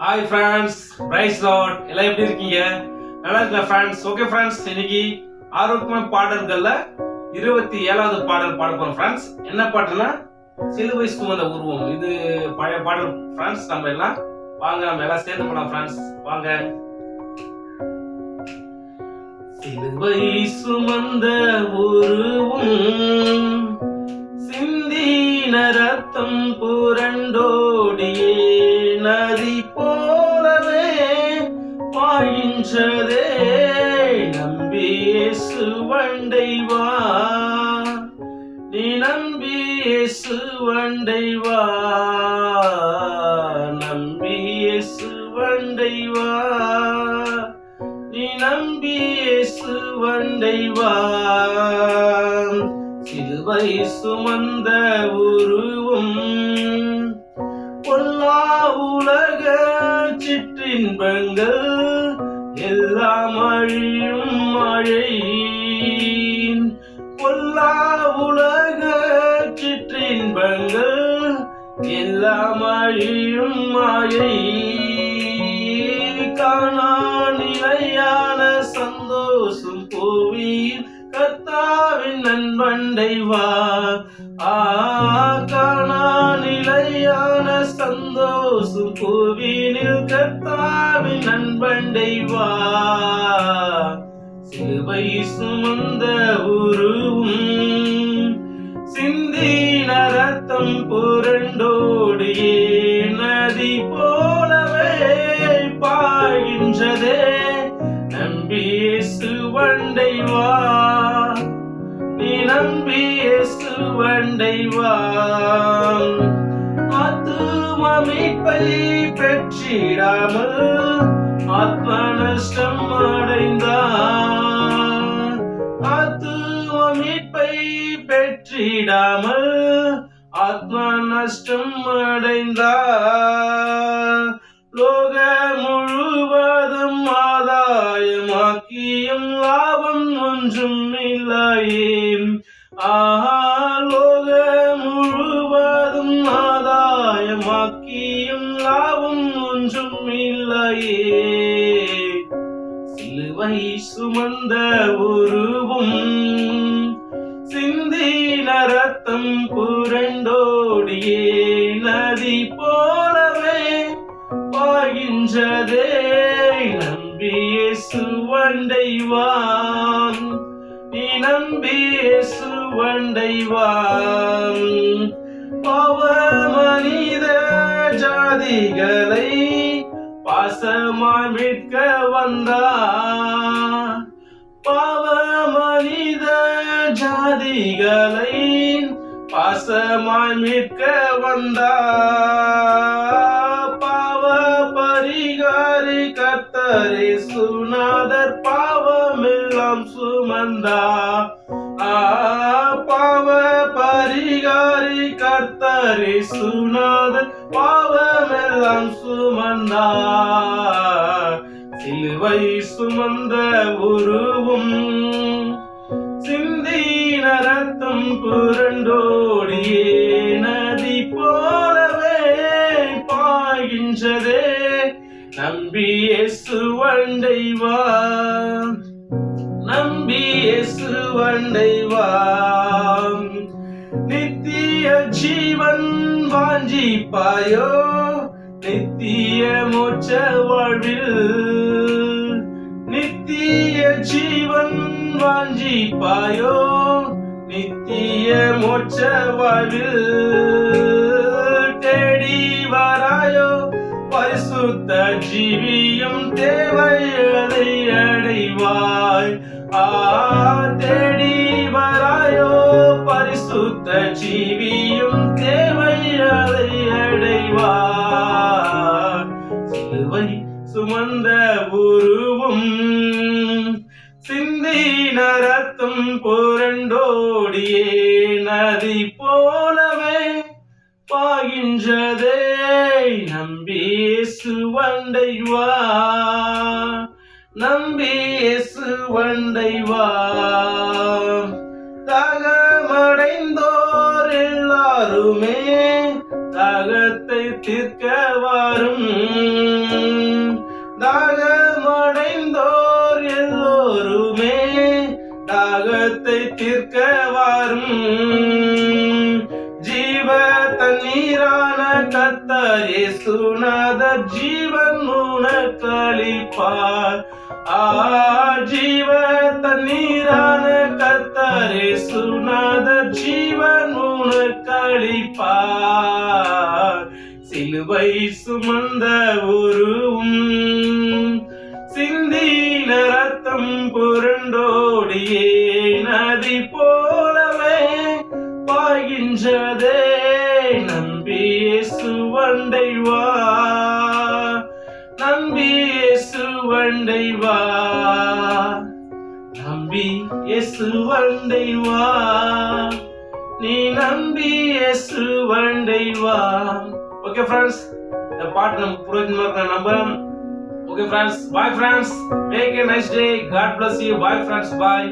Hi friends, price Lord. எல்லாம் எப்படி இருக்கீங்க? நல்லா இருக்கேன் ஃப்ரெண்ட்ஸ். ஓகே ஃப்ரெண்ட்ஸ், இன்னைக்கு ஆரோக்கியமான பாடல்கள்ல 27வது பாடல் பாட போறோம் ஃப்ரெண்ட்ஸ். என்ன பாட்டுன்னா சிலுவை சுமந்த உருவம். இது பழைய பாடல் ஃப்ரெண்ட்ஸ். நம்ம எல்லாம் சேர்ந்து போலாம் ஃப்ரெண்ட்ஸ். வாங்க. சிலுவை சுமந்த உருவம், சிந்தின ரத்தம் புரண்டோடியே நதி போலவே பாய்கின்றதே. நம்பி இயேசு வண்டை வா, நீ நம்பி இயேசு வண்டை வா, நம்பி இயேசு வண்டை வா, நீ நம்பி இயேசு வண்டை வா. சிலுவை சுமந்த உருவம், பொல்லா உலக சிற்றின்பங்கள் எல்லாம் அழியும் மழை. பொல்லா உலக சிற்றின்பங்கள் எல்லாம் அழியும் மழை. காணா நிலையான சந்தோஷம் புவியில் கர்த்தாவின் நண்பண்டை வா. காணா நிலையான சந்தோஷம் புவியில் கர்த்தாவின் நண்பண்டை வா. சிலுவை சுமந்த உருவம், சிந்தின ரத்தம் புரண்டோடியே நதி போலவே பாய்கின்றதே. நம்பி இயேசு வண்டை வா, நீ நம்பி இயேசு வண்டை வா. ஆத்தும மீட்பை பெற்றிடாமல் ஆத்ம நஷ்டம் அடைந்தார். ஆத்தும மீட்பை பெற்றிடாமல் ஆத்ம நஷ்டம் அடைந்தார். லோக முழுவதும் ஆதாயமாக்கியும் லாபம் ஒன்றும் இல்லையே. லோக முழுவதும் ஆதாயமாக்கியும் லாபம் ஒன்றும் இல்லையே. சிலுவை சுமந்த உருவம், சிந்தின ரத்தம் புரண்டோடியே நதி போலவே பாய்கின்றதே. நம்பி இயேசு வண்டை வா, நீ நம்பி இயேசு வண்டை வா. பாவ மனித ஜாதிகளை பாசமாய் மீட்க வந்தார். பாவ மனித ஜாதிகளை பாசமாய் மீட்க வந்தார். பாவ பரிகாரி கர்த்தரே சுநாதர் பாவமெல்லாம் சுமந்தார். பாவ பரிகாரி கர்த்தரே சுநாதர் பாவமெல்லாம் சுமந்தார். சிலுவை சுமந்த உருவம், சிந்தின ரத்தம் புரண்டோடியே நதி போலவே பாய்கின்றதே. நம்பி இயேசு வண்டை வா, நம்பி இயேசு வண்டை வா. நித்திய ஜீவன் வாஞ்சிப்பாயோ, நித்திய மோட்ச வாழ்வில். நித்திய ஜீவன் வாஞ்சிப்பாயோ, நித்திய மோட்ச வாழ்வில். தேடி வராயோ பரிசுத்த ஜீவியம் தேவையதை அடைவாய். தேடி வராயோ பரிசுத்த ஜீவியம் தேவையதை அடைவாய். சிலுவை சுமந்த உருவம், சிந்தின ரத்தம் புரண்டோடியே நதி போலவே பாய்கின்றதே. நம்பி இயேசு வண்டை வா, நம்பி இயேசு வண்டை வா. தாகமடைந்தோர் எல்லாருமே தாகத்தை தீர்க்க வாரும். தாகமடைந்தோர் எல்லோருமே தாகத்தை தீர்க்க வாரும். ஜீவ தண்ணீரான கர்த்தர் இயேசுநாதர் ஜீவன் உனக்களிப்பார். ஜீவ தண்ணீரான கர்த்தர் இயேசுநாதர் ஜீவன் உனக்களிப்பார். சிலுவை சுமந்த உருவும் சிந்தின ரத்தம் புரண்டோடியே நதி போலவே பாய்கின்றதே. நம்பி இயேசுவண்டை வா, நம்பி இயேசுவண்டை வா, நம்பி இயேசுவண்டை வா, நீ நம்பி இயேசுவண்டை வா. ஓகே ஃப்ரெண்ட்ஸ், இந்த பாட்டு நமக்கு புரியுமா இருக்க நம்புறேன். Okay friends, bye friends, make a nice day, God bless you, bye friends, bye.